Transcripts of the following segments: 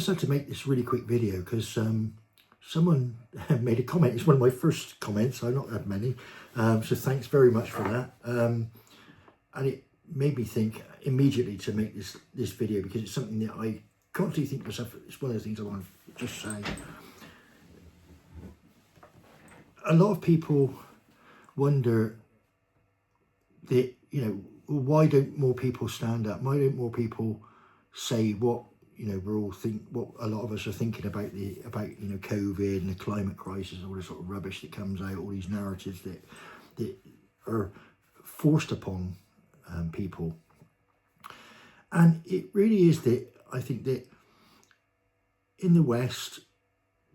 just had to make this really quick video because someone made a comment. It's one of my first comments. I've not had many, so thanks very much for that. And it made me think immediately to make this video because it's something that I constantly think to myself. It's one of the things I want to just say. A lot of people wonder that, why don't more people stand up? Why don't more people say what what a lot of us are thinking about COVID and the climate crisis, all this sort of rubbish that comes out, all these narratives that are forced upon people. And it really is that I think that in the West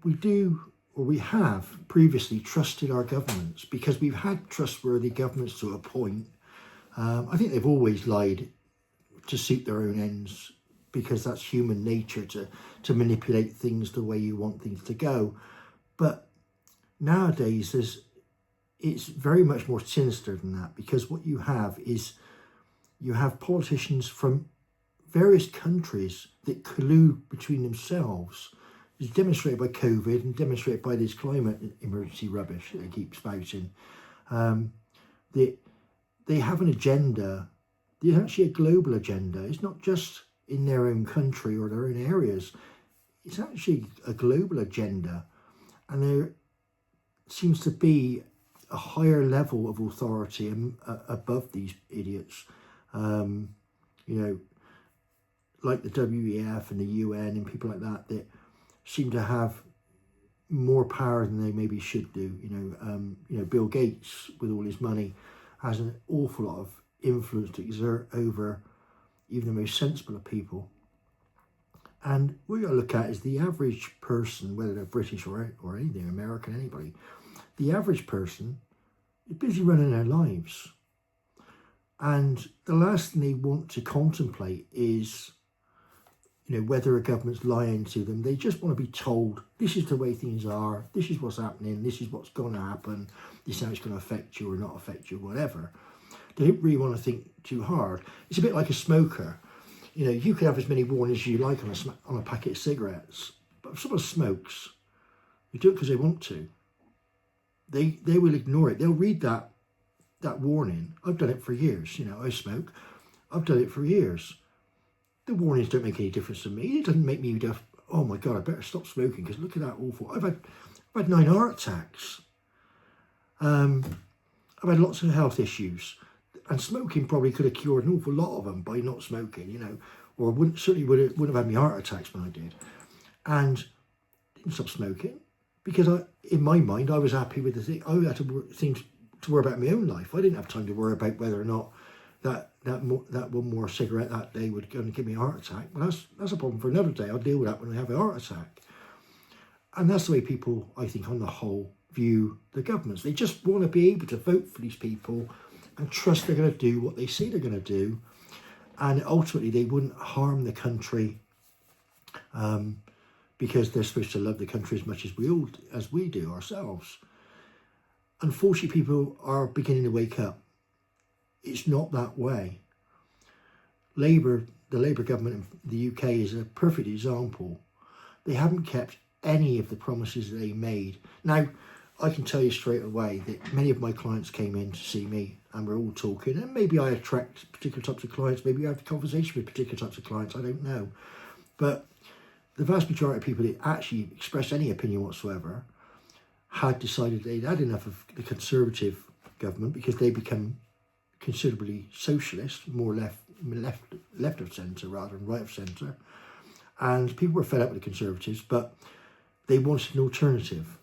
we have previously trusted our governments because we've had trustworthy governments to a point. I think they've always lied to suit their own ends because that's human nature to manipulate things the way you want things to go. But nowadays it's very much more sinister than that, because what you have is you have politicians from various countries that collude between themselves. It's demonstrated by COVID and demonstrated by this climate emergency rubbish that they keep spouting. That they have an agenda. There's actually a global agenda. It's not just in their own country or their own areas. It's actually a global agenda. And there seems to be a higher level of authority above these idiots. Like the WEF and the UN and people like that seem to have more power than they maybe should do. Bill Gates, with all his money, has an awful lot of influence to exert over even the most sensible of people. And what you've got to look at is the average person, whether they're British or anything, American, anybody, the average person is busy running their lives. And the last thing they want to contemplate is, whether a government's lying to them. They just want to be told, this is the way things are, this is what's happening, this is what's going to happen, this is how it's going to affect you or not affect you, whatever. They don't really want to think too hard. It's a bit like a smoker. You can have as many warnings as you like on a packet of cigarettes, but if someone smokes, they do it because they want to. They will ignore it. They'll read that warning. I've done it for years. I smoke. I've done it for years. The warnings don't make any difference to me. It doesn't make me go, oh my God, I better stop smoking because look at that awful. I've had 9 heart attacks. I've had lots of health issues. And smoking probably could have cured an awful lot of them by not smoking, or certainly wouldn't have had me heart attacks when I did. And didn't stop smoking because in my mind, I was happy with the thing. I had things to worry about my own life. I didn't have time to worry about whether or not that one more cigarette that day would going to give me a heart attack. Well, that's a problem for another day. I'll deal with that when I have a heart attack. And that's the way people, I think, on the whole, view the governments. They just want to be able to vote for these people and trust they're going to do what they say they're going to do, and ultimately they wouldn't harm the country because they're supposed to love the country as much as we do ourselves. Unfortunately, people are beginning to wake up. It's not that way. The Labour government in the UK is a perfect example. They haven't kept any of the promises that they made. Now, I can tell you straight away that many of my clients came in to see me and we're all talking, and maybe I attract particular types of clients, maybe I have a conversation with particular types of clients, I don't know. But the vast majority of people that actually expressed any opinion whatsoever had decided they'd had enough of the Conservative government because they become considerably socialist, more left of centre rather than right of centre. And people were fed up with the Conservatives, but they wanted an alternative.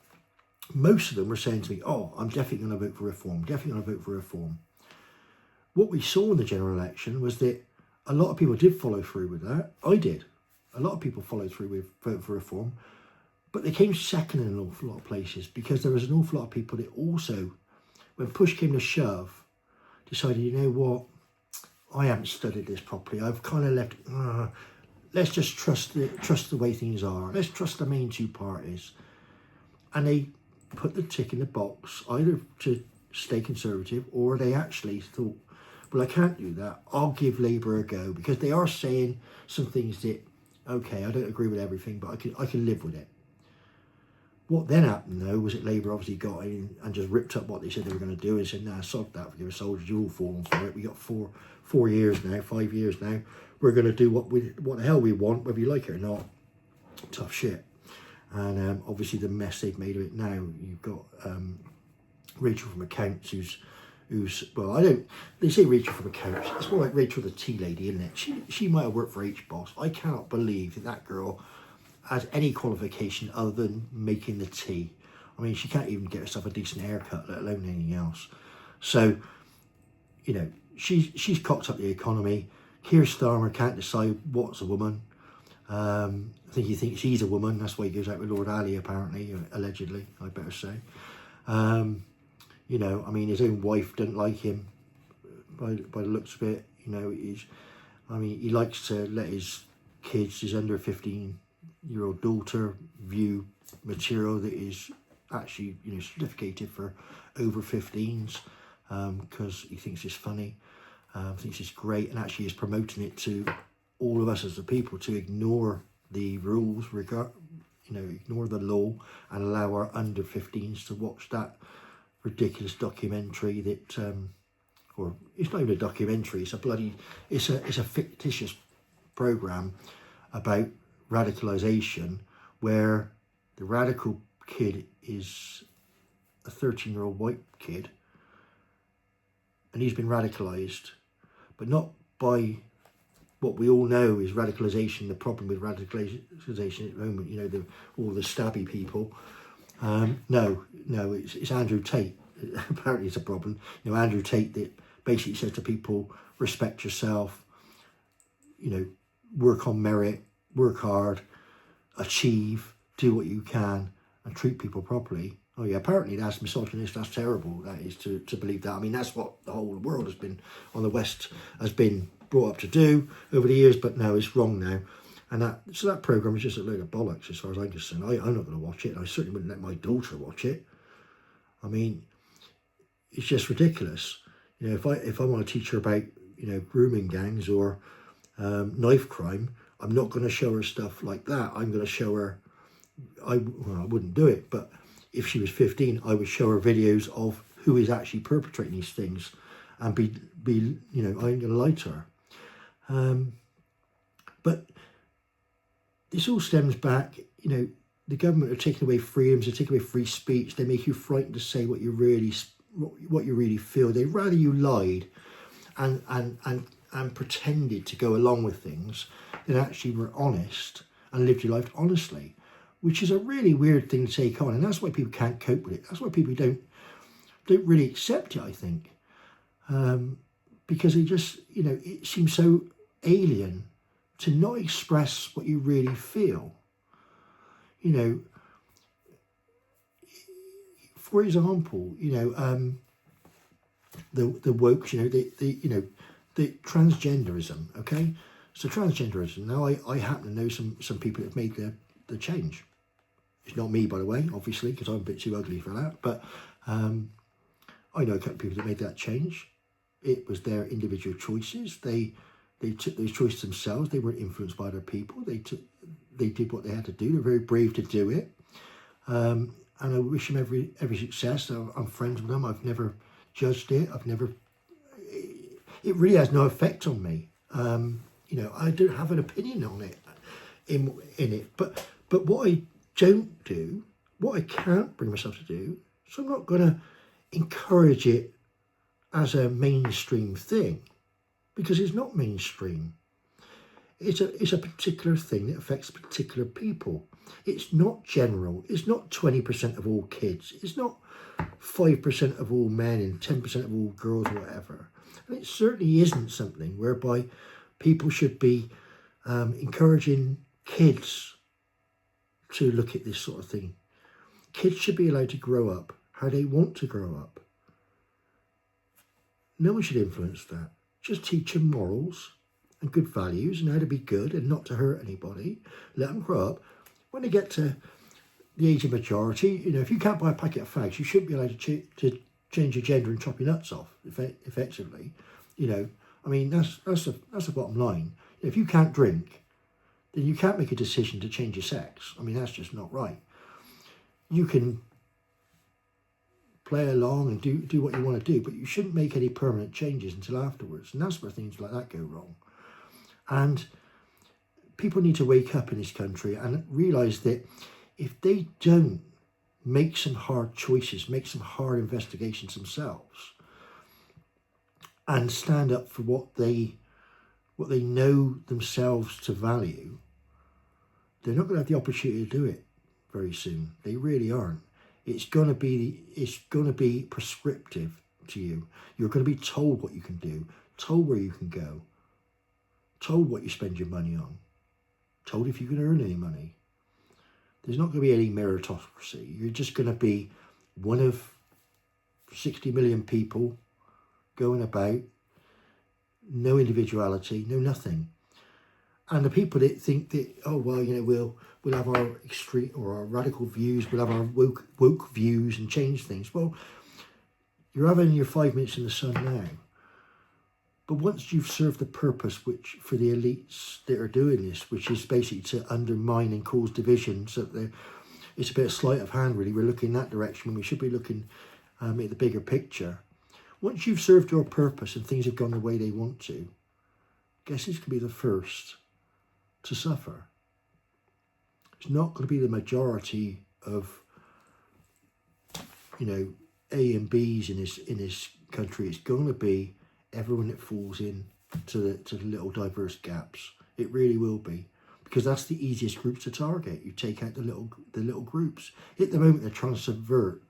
Most of them were saying to me, oh, I'm definitely going to vote for reform, definitely going to vote for reform. What we saw in the general election was that a lot of people did follow through with that. I did. A lot of people followed through with vote for reform, but they came second in an awful lot of places because there was an awful lot of people that also, when push came to shove, decided, you know what, I haven't studied this properly. I've kind of left, let's just trust the way things are. Let's trust the main two parties. And they put the tick in the box, either to stay Conservative, or they actually thought, well, I can't do that. I'll give Labour a go, because they are saying some things that Okay, I don't agree with everything, but I can live with it. What then happened though was that Labour obviously got in and just ripped up what they said they were going to do and said, nah, sod that, for your soldiers, you're all falling for it. We got 4 years now, 5 years now. We're going to do what the hell we want, whether you like it or not. Tough shit. And obviously the mess they've made of it now. You've got Rachel from Accounts, who's well, they say Rachel from Accounts. It's more like Rachel the tea lady, isn't it? She might have worked for HBOS. I cannot believe that girl has any qualification other than making the tea. I mean, she can't even get herself a decent haircut, let alone anything else. So, you know, she's cocked up the economy. Keir Starmer can't decide what's a woman. I think he thinks he's a woman. That's why he goes out with Lord Ali, apparently, allegedly, I better say. You know, I mean, his own wife doesn't like him by the looks of it. You know, he likes to let his kids, his under 15-year-old daughter, view material that is actually, you know, certificated for over 15s because he thinks it's funny, thinks it's great, and actually is promoting it to all of us as the people to ignore the rules, ignore the law and allow our under 15s to watch that ridiculous documentary that, or it's not even a documentary, it's a fictitious program about radicalisation where the radical kid is a 13-year-old white kid and he's been radicalised, but not by what we all know is radicalisation. The problem with radicalisation at the moment, you know, all the stabby people. No, it's Andrew Tate. Apparently it's a problem. You know, Andrew Tate that basically says to people, respect yourself, you know, work on merit, work hard, achieve, do what you can, and treat people properly. Oh yeah, apparently that's misogynist, that's terrible, that is, to believe that. I mean, that's what the whole world has been, on the West, has been brought up to do over the years, but no, it's wrong now. And that programme is just a load of bollocks as far as I'm concerned. I'm not going to watch it, and I certainly wouldn't let my daughter watch it. I mean, it's just ridiculous. You know, if I want to teach her about, you know, grooming gangs or knife crime, I'm not going to show her stuff like that. I'm going to show her, I wouldn't do it, but if she was 15, I would show her videos of who is actually perpetrating these things and be you know, I ain't going to lie to her. But this all stems back, you know, the government are taking away freedoms, they're taking away free speech, they make you frightened to say what you really feel. They'd rather you lied and pretended to go along with things than actually were honest and lived your life honestly, which is a really weird thing to take on, and that's why people can't cope with it. That's why people don't really accept it, I think, because it just, you know, it seems so alien to not express what you really feel. You know, for example, you know, the woke, you know, the transgenderism. Okay, so transgenderism. Now, I happen to know some people that have made the change. It's not me, by the way, obviously, because I'm a bit too ugly for that. But I know a couple of people that made that change. It was their individual choices. They took those choices themselves. They weren't influenced by other people. They did what they had to do. They're very brave to do it. And I wish them every success. I'm friends with them. I've never judged it. It really has no effect on me. You know, I don't have an opinion on it in it. But what I don't do, what I can't bring myself to do, so I'm not going to encourage it as a mainstream thing, because it's not mainstream. It's a particular thing that affects particular people. It's not general. It's not 20% of all kids. It's not 5% of all men and 10% of all girls or whatever. And it certainly isn't something whereby people should be encouraging kids to look at this sort of thing. Kids should be allowed to grow up how they want to grow up. No one should influence that. Just teach them morals and good values and how to be good and not to hurt anybody. Let them grow up. When they get to the age of majority, you know, if you can't buy a packet of fags, you shouldn't be allowed to change your gender and chop your nuts off, effectively. You know, I mean, that's the bottom line. If you can't drink, then you can't make a decision to change your sex. I mean, that's just not right. You can play along and do what you want to do, but you shouldn't make any permanent changes until afterwards. And that's where things like that go wrong. And people need to wake up in this country and realise that if they don't make some hard choices, make some hard investigations themselves, and stand up for what they know themselves to value, they're not going to have the opportunity to do it very soon. They really aren't. It's going to be prescriptive to you. You're going to be told what you can do, told where you can go, told what you spend your money on, told if you can earn any money. There's not going to be any meritocracy. You're just going to be one of 60 million people going about, no individuality, no nothing. And the people that think that, oh, well, you know, we'll have our extreme or our radical views, we'll have our woke views and change things. Well, you're having your 5 minutes in the sun now. But once you've served the purpose which for the elites that are doing this, which is basically to undermine and cause division, so that it's a bit of sleight of hand, really. We're looking that direction when we should be looking at the bigger picture. Once you've served your purpose and things have gone the way they want to, guess who's going to be the first to suffer? It's not going to be the majority of, you know, A and Bs in this country. It's going to be everyone that falls in to the little diverse gaps. It really will be, because that's the easiest groups to target. You take out the little groups. At the moment, they're trying to subvert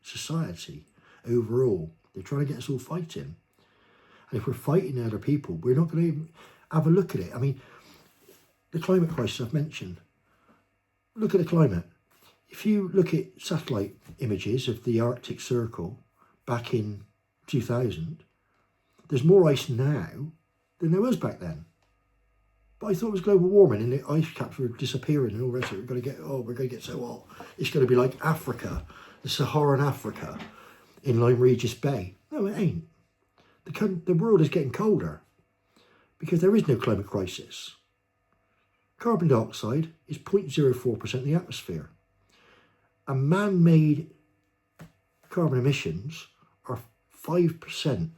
society overall. They're trying to get us all fighting. And if we're fighting other people, we're not going to even have a look at it. I mean, the climate crisis I've mentioned. Look at the climate. If you look at satellite images of the Arctic Circle back in 2000, there's more ice now than there was back then. But I thought it was global warming and the ice caps were disappearing and all the rest of it. We're going to get so hot. It's going to be like Africa, the Saharan Africa in Lyme Regis Bay. No, it ain't. The world is getting colder because there is no climate crisis. Carbon dioxide is 0.04% of the atmosphere. And man-made carbon emissions are 5%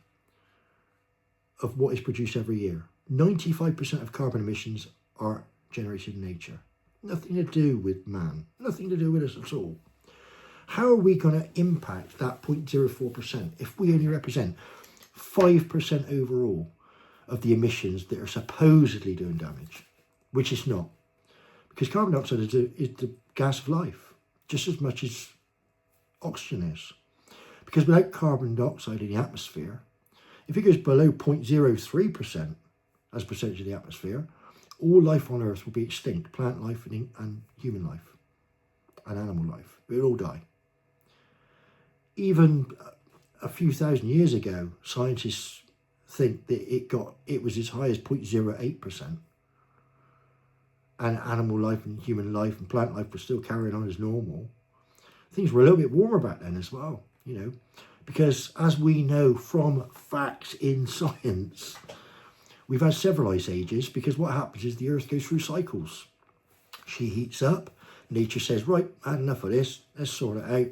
of what is produced every year. 95% of carbon emissions are generated in nature. Nothing to do with man. Nothing to do with us at all. How are we going to impact that 0.04% if we only represent 5% overall of the emissions that are supposedly doing damage, which is not? Because carbon dioxide is the gas of life, just as much as oxygen is. Because without carbon dioxide in the atmosphere, if it goes below 0.03% as a percentage of the atmosphere, all life on Earth will be extinct, plant life and human life and animal life. It will all die. Even a few thousand years ago, scientists think that it was as high as 0.08%. And animal life and human life and plant life was still carrying on as normal. Things were a little bit warmer back then as well, you know, because as we know from facts in science, we've had several ice ages, because what happens is the Earth goes through cycles. She heats up, nature says, right, I had enough of this, let's sort it out.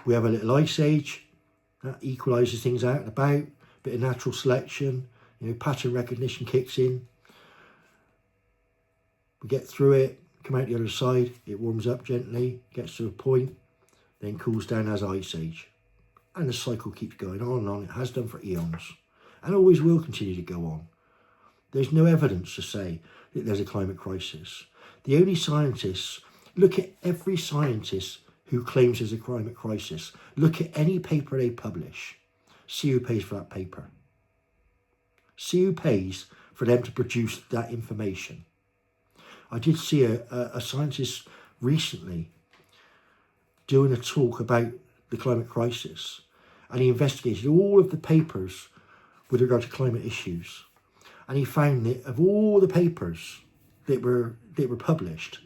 We have a little ice age, that equalises things out and about, bit of natural selection, you know, pattern recognition kicks in. We get through it, come out the other side, it warms up gently, gets to a point, then cools down as ice age. And the cycle keeps going on and on. It has done for eons and always will continue to go on. There's no evidence to say that there's a climate crisis. The only scientists, look at every scientist who claims there's a climate crisis. Look at any paper they publish. See who pays for that paper. See who pays for them to produce that information. I did see a scientist recently doing a talk about the climate crisis, and he investigated all of the papers with regard to climate issues, and he found that of all the papers that were published,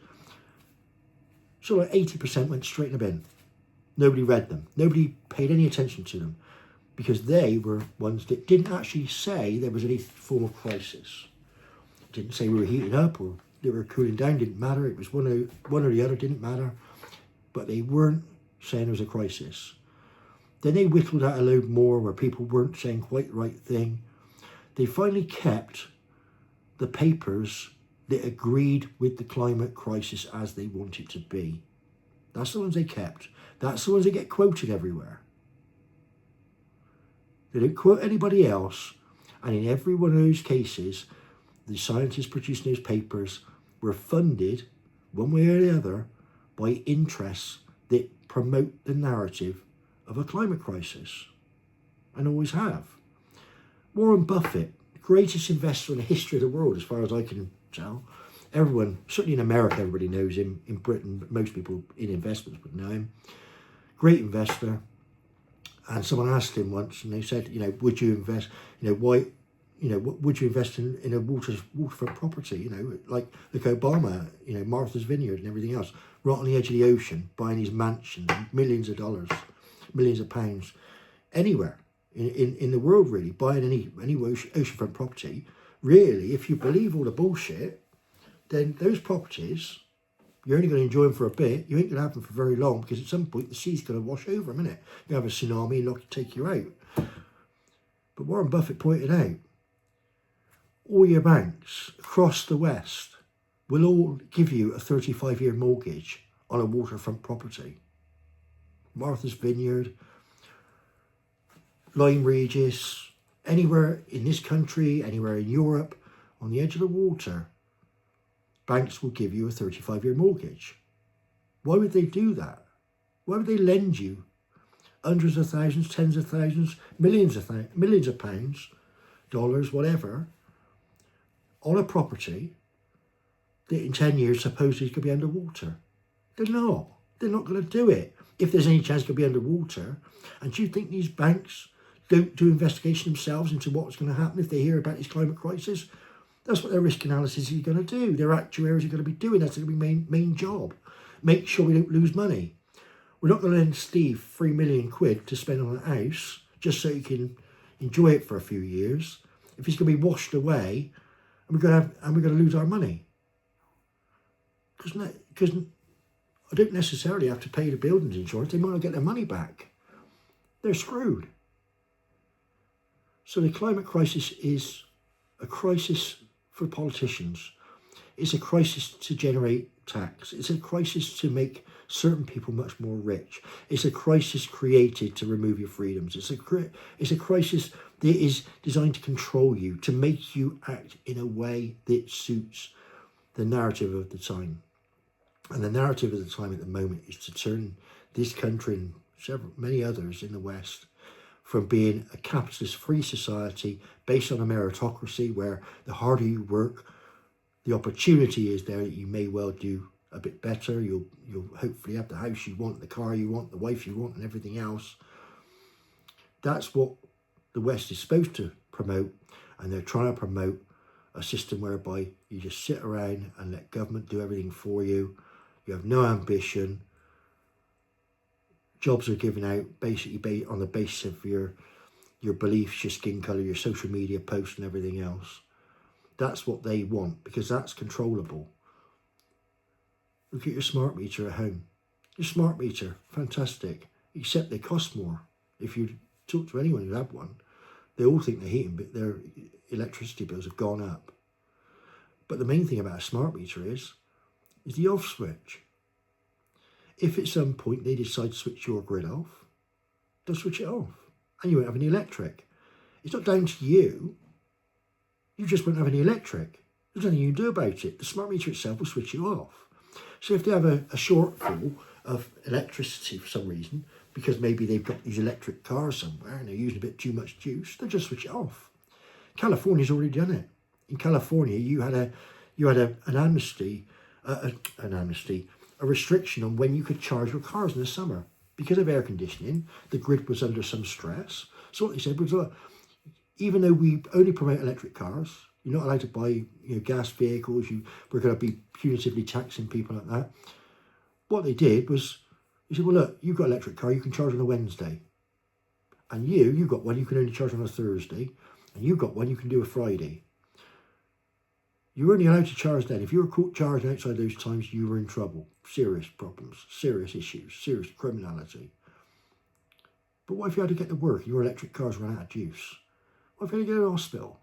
so like 80% went straight in the bin. Nobody read them. Nobody paid any attention to them, because they were ones that didn't actually say there was any form of crisis. It didn't say we were heating up or they were cooling down, didn't matter. It was one or the other, didn't matter. But they weren't saying there was a crisis. Then they whittled out a load more where people weren't saying quite the right thing. They finally kept the papers that agreed with the climate crisis as they want it to be. That's the ones they kept. That's the ones that get quoted everywhere. They don't quote anybody else. And in every one of those cases, the scientists producing those papers were funded, one way or the other, by interests that promote the narrative of a climate crisis, and always have. Warren Buffett, greatest investor in the history of the world, as far as I can tell. Everyone, certainly in America, everybody knows him. In Britain, most people in investments would know him. Great investor. And someone asked him once, and they said, would you invest, why, would you invest in a waterfront property, like Obama, Martha's Vineyard and everything else, right on the edge of the ocean, buying these mansions, millions of dollars, millions of pounds, anywhere in the world, really, buying any oceanfront property. Really, if you believe all the bullshit, then those properties, you're only going to enjoy them for a bit. You ain't going to have them for very long, because at some point the sea's going to wash over them, innit? You have a tsunami and take you out. But Warren Buffett pointed out, all your banks across the West will all give you a 35-year mortgage on a waterfront property. Martha's Vineyard, Lyme Regis, anywhere in this country, anywhere in Europe, on the edge of the water, banks will give you a 35-year mortgage. Why would they do that? Why would they lend you hundreds of thousands, tens of thousands, millions of pounds, dollars, whatever, on a property that in 10 years supposedly could be underwater? They're not. They're not going to do it. If there's any chance it could be underwater, and do you think these banks don't do investigation themselves into what's going to happen if they hear about this climate crisis? That's what their risk analysis is going to do. Their actuaries are going to be doing. That's going to be main job. Make sure we don't lose money. We're not going to lend Steve £3 million to spend on a house just so he can enjoy it for a few years. If he's going to be washed away, and we're going to lose our money. Because I don't necessarily have to pay the buildings insurance. They might not get their money back. They're screwed. So the climate crisis is a crisis for politicians. It's a crisis to generate tax. It's a crisis to make certain people much more rich. It's a crisis created to remove your freedoms. It's a crisis that is designed to control you, to make you act in a way that suits the narrative of the time. And the narrative of the time at the moment is to turn this country and many others in the West from being a capitalist free society based on a meritocracy where the harder you work, the opportunity is there that you may well do a bit better. You'll hopefully have the house you want, the car you want, the wife you want, and everything else. That's what the West is supposed to promote, and they're trying to promote a system whereby you just sit around and let government do everything for you. You have no ambition. Jobs are given out basically on the basis of your beliefs, your skin colour, your social media posts and everything else. That's what they want, because that's controllable. Look at your smart meter at home. Your smart meter, fantastic, except they cost more. If you talk to anyone who had one, they all think their electricity bills have gone up. But the main thing about a smart meter is the off switch. If at some point they decide to switch your grid off, they'll switch it off, and you won't have any electric. It's not down to you. You just won't have any electric. There's nothing you can do about it. The smart meter itself will switch you off. So if they have a shortfall of electricity for some reason, because maybe they've got these electric cars somewhere and they're using a bit too much juice, they'll just switch it off. California's already done it. In California, you had a restriction on when you could charge your cars in the summer. Because of air conditioning, the grid was under some stress. So what they said was, even though we only promote electric cars, you're not allowed to buy gas vehicles, we're going to be punitively taxing people like that. What they did was, they said, well, look, you've got an electric car, you can charge on a Wednesday. And you've got one you can only charge on a Thursday. And you've got one you can do a Friday. You were only allowed to charge then. If you were caught charging outside those times, you were in trouble. Serious problems, serious issues, serious criminality. But what if you had to get to work and your electric cars ran out of juice? What if you had to go to the hospital?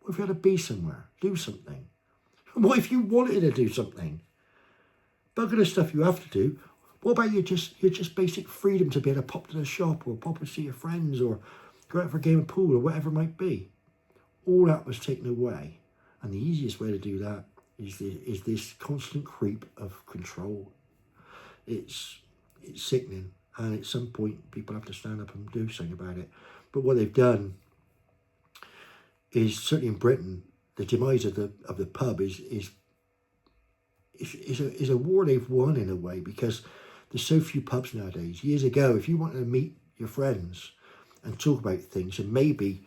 What if you had to be somewhere, do something? What if you wanted to do something? Bugger the stuff you have to do. What about your just basic freedom to be able to pop to the shop or pop and see your friends or go out for a game of pool or whatever it might be? All that was taken away. And the easiest way to do that is this constant creep of control. It's sickening. And at some point, people have to stand up and do something about it. But what they've done is, certainly in Britain, the demise of the pub is a war they've won in a way, because there's so few pubs nowadays. Years ago, if you wanted to meet your friends and talk about things, and maybe,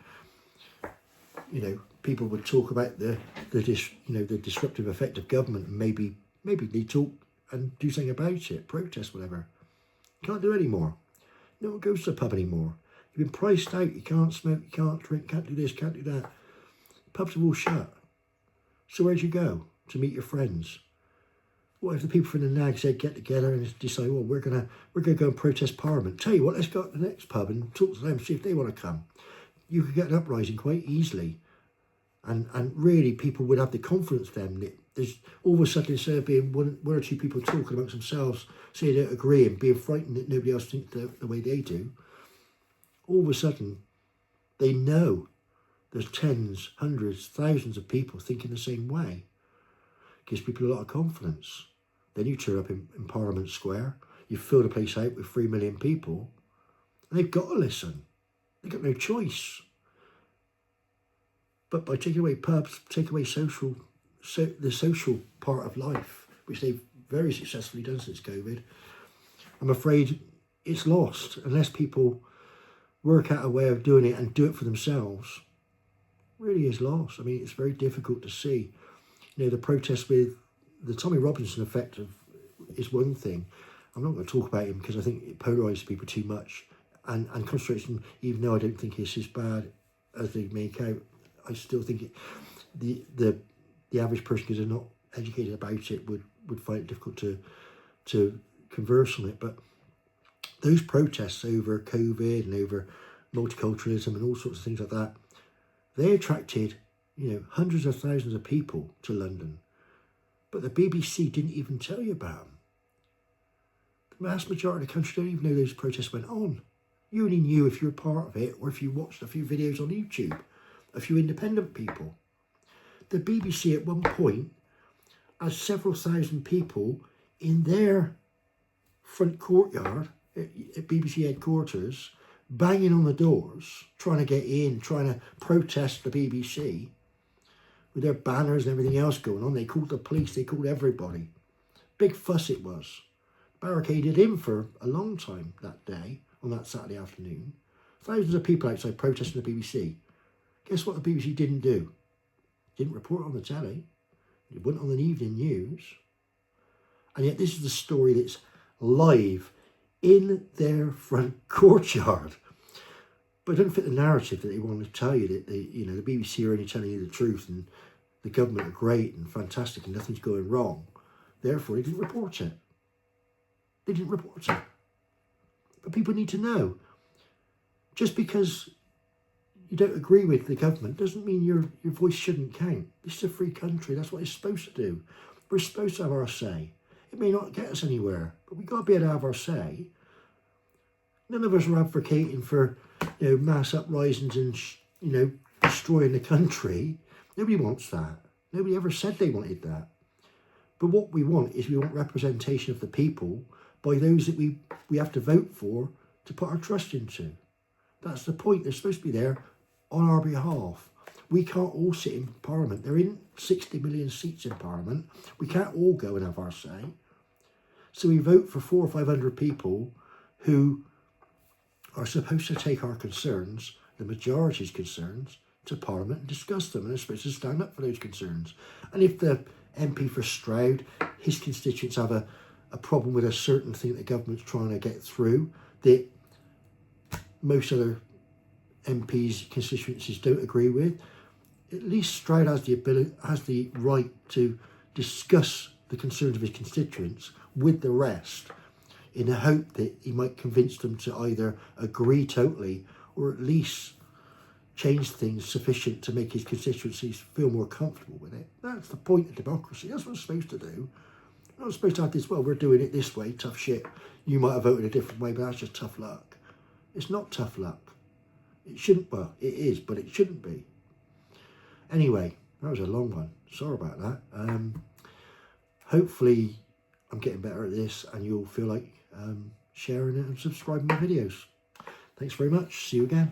people would talk about the disruptive effect of government, and maybe they talk and do something about it, protest, whatever. Can't do it anymore. No one goes to the pub anymore. You've been priced out. You can't smoke, you can't drink, can't do this, can't do that. Pubs are all shut. So where'd you go to meet your friends? What if the people from the Nag's Head get together and decide, well, we're gonna go and protest Parliament? Tell you what, let's go to the next pub and talk to them, see if they want to come. You could get an uprising quite easily, and really people would have the confidence then that there's all of a sudden, instead of being one or two people talking amongst themselves, say they don't agree and being frightened that nobody else thinks the way they do, all of a sudden they know there's tens, hundreds, thousands of people thinking the same way. Gives people a lot of confidence. Then you turn up in Parliament Square, you fill the place out with 3 million people, and they've got to listen. They've got no choice. But by taking away pubs, take away the social part of life, which they've very successfully done since COVID, I'm afraid it's lost unless people work out a way of doing it and do it for themselves. Really is lost. I mean, it's very difficult to see. The protest with the Tommy Robinson effect is one thing. I'm not going to talk about him because I think it polarises people too much and concentrates on, even though I don't think it's as bad as they make out, I still think the average person, because they're not educated about it, would find it difficult to converse on it. But those protests over COVID and over multiculturalism and all sorts of things like that, they attracted hundreds of thousands of people to London, but the BBC didn't even tell you about them. The vast majority of the country don't even know those protests went on. You only knew if you were part of it or if you watched a few videos on YouTube, a few independent people. The BBC at one point had several thousand people in their front courtyard at BBC headquarters, banging on the doors, trying to get in, trying to protest the BBC, with their banners and everything else going on. They called the police, they called everybody. Big fuss it was. Barricaded in for a long time that day, on that Saturday afternoon. Thousands of people outside protesting the BBC. Guess what the BBC didn't do? Didn't report on the telly. It went on the evening news. And yet this is the story that's live in their front courtyard. But it doesn't fit the narrative that they want to tell you, that the BBC are only telling you the truth and the government are great and fantastic and nothing's going wrong. Therefore, they didn't report it. They didn't report it. But people need to know. Just because you don't agree with the government doesn't mean your voice shouldn't count. This is a free country. That's what it's supposed to do. We're supposed to have our say. It may not get us anywhere, but we've got to be able to have our say. None of us are advocating for mass uprisings and destroying the country. Nobody wants that. Nobody ever said they wanted that. But what we want is we want representation of the people by those that we have to vote for to put our trust into. That's the point. They're supposed to be there on our behalf. We can't all sit in Parliament. There isn't 60 million seats in Parliament. We can't all go and have our say. So we vote for 400 or 500 people who are supposed to take our concerns, the majority's concerns, to Parliament and discuss them, and they're supposed to stand up for those concerns. And if the MP for Stroud, his constituents have a problem with a certain thing that the government's trying to get through that most other MPs' constituencies don't agree with, at least Stroud has the right to discuss the concerns of his constituents with the rest, in the hope that he might convince them to either agree totally or at least change things sufficient to make his constituencies feel more comfortable with it. That's the point of democracy. That's what it's supposed to do. You're not supposed to have this, well, we're doing it this way, tough shit. You might have voted a different way, but that's just tough luck. It's not tough luck. It shouldn't, well, it is, but it shouldn't be. Anyway, that was a long one. Sorry about that. Hopefully I'm getting better at this and you'll feel like sharing it and subscribing my videos. Thanks very much. See you again.